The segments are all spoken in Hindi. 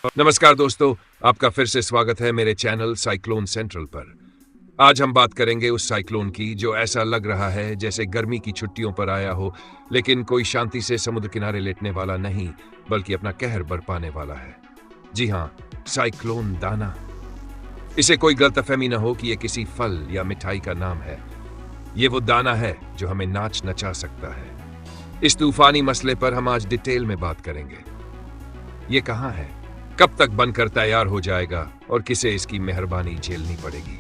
नमस्कार दोस्तों, आपका फिर से स्वागत है मेरे चैनल साइक्लोन सेंट्रल पर। आज हम बात करेंगे उस साइक्लोन की जो ऐसा लग रहा है जैसे गर्मी की छुट्टियों पर आया हो, लेकिन कोई शांति से समुद्र किनारे लेटने वाला नहीं, बल्कि अपना कहर बरपाने वाला है। जी हाँ, साइक्लोन दाना। इसे कोई गलतफहमी न हो कि यह किसी फल या मिठाई का नाम है। ये वो दाना है जो हमें नाच नचा सकता है। इस तूफानी मसले पर हम आज डिटेल में बात करेंगे। ये कहाँ है, कब तक बनकर तैयार हो जाएगा और किसे इसकी मेहरबानी झेलनी पड़ेगी।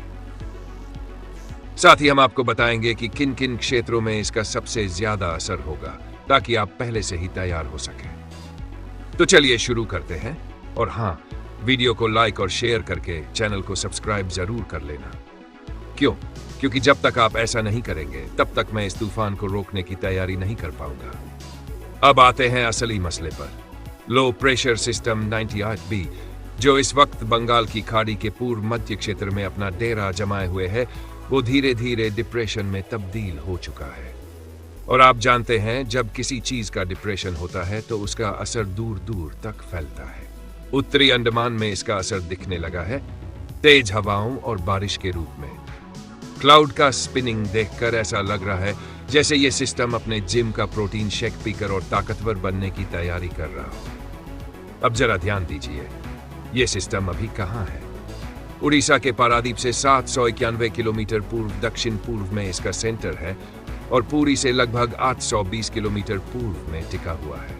साथ ही हम आपको बताएंगे कि किन किन क्षेत्रों में इसका सबसे ज्यादा असर होगा, ताकि आप पहले से ही तैयार हो सकें। तो चलिए शुरू करते हैं। और हाँ, वीडियो को लाइक और शेयर करके चैनल को सब्सक्राइब जरूर कर लेना। क्योंकि जब तक आप ऐसा नहीं करेंगे तब तक मैं इस तूफान को रोकने की तैयारी नहीं कर पाऊंगा। अब आते हैं असली मसले पर। लो प्रेशर सिस्टम 98B, जो इस वक्त बंगाल की खाड़ी के पूर्व मध्य क्षेत्र में अपना डेरा जमाए हुए है, वो धीरे धीरे डिप्रेशन में तब्दील हो चुका है। और आप जानते हैं, जब किसी चीज का डिप्रेशन होता है तो उसका असर दूर दूर तक फैलता है। उत्तरी अंडमान में इसका असर दिखने लगा है, तेज हवाओं और बारिश के रूप में। क्लाउड का स्पिनिंग देखकर ऐसा लग रहा है जैसे ये सिस्टम अपने जिम का प्रोटीन शेक पीकर और ताकतवर बनने की तैयारी कर रहा हो। अब जरा ध्यान दीजिए, ये सिस्टम अभी कहाँ है। उड़ीसा के पारादीप से 791 किलोमीटर पूर्व दक्षिण पूर्व में इसका सेंटर है और पुरी से लगभग 820 किलोमीटर पूर्व में टिका हुआ है।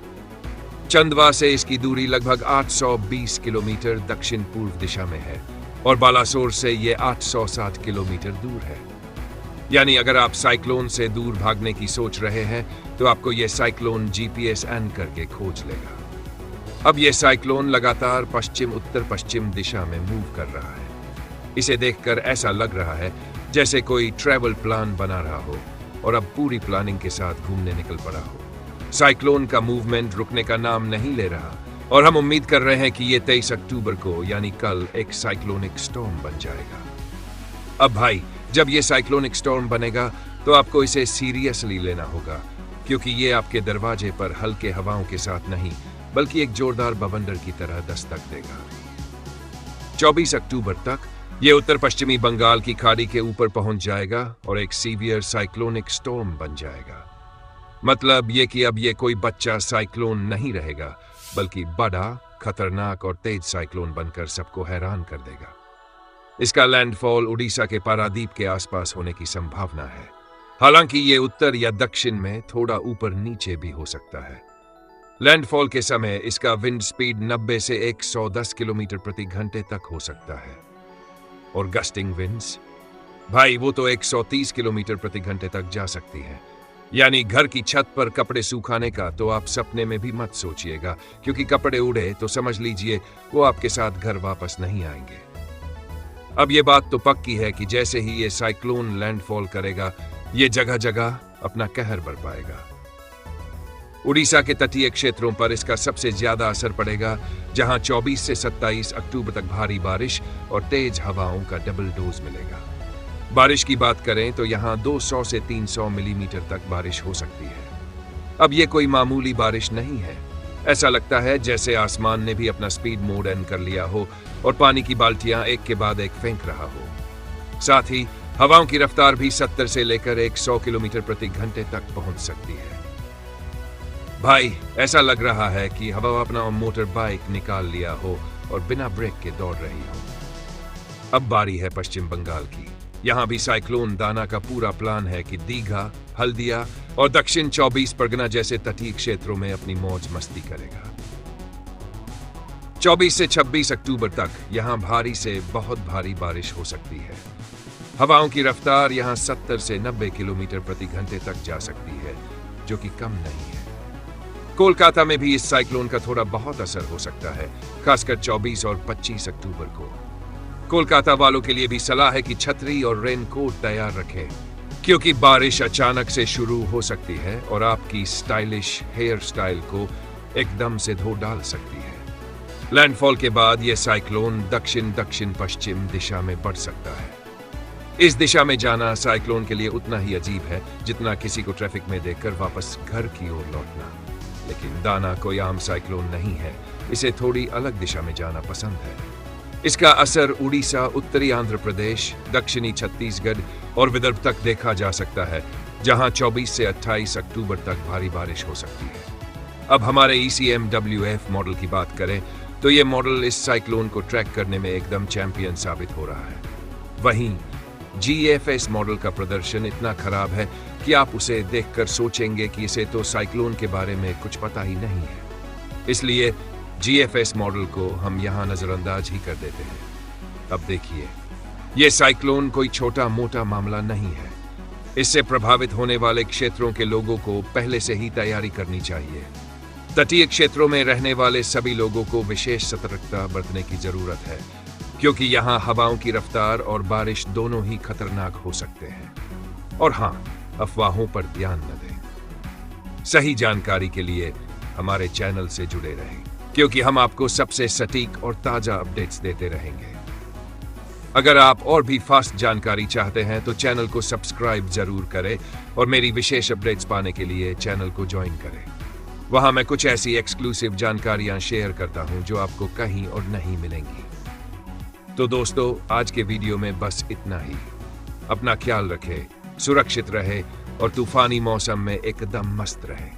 चंदवा से इसकी दूरी लगभग 820 किलोमीटर दक्षिण पूर्व दिशा में है और बालासोर से ये 860 किलोमीटर दूर है। यानी अगर आप साइक्लोन से दूर भागने की सोच रहे हैं तो आपको यह साइक्लोन जीपीएस ऑन करके खोज लेगा। अब यह साइक्लोन लगातार पश्चिम उत्तर पश्चिम दिशा में मूव कर रहा है। इसे देखकर ऐसा लग रहा है जैसे कोई ट्रैवल प्लान बना रहा हो और अब पूरी प्लानिंग के साथ घूमने निकल पड़ा हो। साइक्लोन का मूवमेंट रुकने का नाम नहीं ले रहा और हम उम्मीद कर रहे हैं कि ये 23 अक्टूबर को यानी कल एक साइक्लोनिक स्टॉर्म बन जाएगा। अब भाई, जब ये साइक्लोनिक स्टॉर्म बनेगा तो आपको इसे सीरियसली लेना होगा, क्योंकि ये आपके दरवाजे पर हल्के हवाओं के साथ नहीं बल्कि एक जोरदार बवंडर की तरह दस्तक देगा। 24 अक्टूबर तक ये उत्तर पश्चिमी बंगाल की खाड़ी के ऊपर पहुंच जाएगा और एक सीवियर साइक्लोनिक स्टॉर्म बन जाएगा। मतलब ये कि अब ये कोई बच्चा साइक्लोन नहीं रहेगा, बल्कि बड़ा, खतरनाक और तेज साइक्लोन बनकर सबको हैरान कर देगा। इसका लैंडफॉल उड़ीसा के पारादीप के आसपास होने की संभावना है। हालांकि ये उत्तर या दक्षिण में थोड़ा ऊपर नीचे भी हो सकता है। लैंडफॉल के समय इसका विंड स्पीड 90 से 110 किलोमीटर प्रति घंटे तक हो सकता है और गस्टिंग विंड्स, भाई वो तो 130 किलोमीटर प्रति घंटे तक जा सकती है। यानी घर की छत पर कपड़े सुखाने का तो आप सपने में भी मत सोचिएगा, क्योंकि कपड़े उड़े तो समझ लीजिए वो आपके साथ घर वापस नहीं आएंगे। अब ये बात तो पक्की है कि जैसे ही ये साइक्लोन लैंडफॉल करेगा, ये जगह जगह अपना कहर बरपाएगा। उड़ीसा के तटीय क्षेत्रों पर इसका सबसे ज्यादा असर पड़ेगा, जहां 24 से 27 अक्टूबर तक भारी बारिश और तेज हवाओं का डबल डोज मिलेगा। बारिश की बात करें तो यहां 200 से 300 मिलीमीटर तक बारिश हो सकती है। अब ये कोई मामूली बारिश नहीं है। ऐसा लगता है जैसे आसमान ने भी अपना स्पीड मोड ऑन कर लिया हो और पानी की बाल्टियां एक के बाद एक फेंक रहा हो। साथ ही हवाओं की रफ्तार भी 70 से लेकर 100 किलोमीटर प्रति घंटे तक पहुंच सकती है। भाई, ऐसा लग रहा है कि हवा अपना मोटर बाइक निकाल लिया हो और बिना ब्रेक के दौड़ रही हो। अब बारी है पश्चिम बंगाल की। यहाँ भी साइक्लोन दाना का पूरा प्लान है कि दीघा, हल्दिया और दक्षिण 24 परगना जैसे तटीय क्षेत्रों में अपनी मौज मस्ती करेगा। 24 से 26 अक्टूबर तक यहाँ भारी से बहुत भारी बारिश हो सकती है। हवाओं की रफ्तार यहाँ 70 से 90 किलोमीटर प्रति घंटे तक जा सकती है, जो कि कम नहीं है। कोलकाता में भी इस साइक्लोन का थोड़ा बहुत असर हो सकता है, खासकर 24 और 25 अक्टूबर को। कोलकाता वालों के लिए भी सलाह है कि छतरी और रेनकोट तैयार रखें, क्योंकि बारिश अचानक से शुरू हो सकती है और आपकी स्टाइलिश हेयर स्टाइल को एकदम से धो डाल सकती है। लैंडफॉल के बाद यह साइक्लोन दक्षिण दक्षिण पश्चिम दिशा में बढ़ सकता है। इस दिशा में जाना साइक्लोन के लिए उतना ही अजीब है जितना किसी को ट्रैफिक में देखकर वापस घर की ओर लौटना। लेकिन दाना कोई आम साइक्लोन नहीं है, इसे थोड़ी अलग दिशा में जाना पसंद है। इसका असर उड़ीसा, उत्तरी आंध्र प्रदेश, दक्षिणी छत्तीसगढ़ और विदर्भ तक देखा जा सकता है, जहां 24 से 28 अक्टूबर तक भारी बारिश हो सकती है। अब हमारे ECMWF मॉडल की बात करें तो ये मॉडल इस साइक्लोन को ट्रैक करने में एकदम चैंपियन साबित हो रहा है। वहीं GFS मॉडल का प्रदर्शन इतना खराब है कि आप उसे देखकर सोचेंगे कि इसे तो साइक्लोन के बारे में कुछ पता ही नहीं है। इसलिए GFS मॉडल को हम यहां नजरअंदाज ही कर देते हैं। अब देखिए, यह साइक्लोन कोई छोटा मोटा मामला नहीं है। इससे प्रभावित होने वाले क्षेत्रों के लोगों को पहले से ही तैयारी करनी चाहिए। तटीय क्षेत्रों में रहने वाले सभी लोगों को विशेष सतर्कता बरतने की जरूरत है, क्योंकि यहाँ हवाओं की रफ्तार और बारिश दोनों ही खतरनाक हो सकते हैं। और हाँ, अफवाहों पर ध्यान न दें। सही जानकारी के लिए हमारे चैनल से जुड़े रहें, क्योंकि हम आपको सबसे सटीक और ताजा अपडेट्स देते रहेंगे। अगर आप और भी फास्ट जानकारी चाहते हैं तो चैनल को सब्सक्राइब जरूर करें और मेरी विशेष अपडेट्स पाने के लिए चैनल को ज्वाइन करें। वहां मैं कुछ ऐसी एक्सक्लूसिव जानकारियां शेयर करता हूं जो आपको कहीं और नहीं मिलेंगी। तो दोस्तों, आज के वीडियो में बस इतना ही। अपना ख्याल रखें, सुरक्षित रहे और तूफानी मौसम में एकदम मस्त रहे।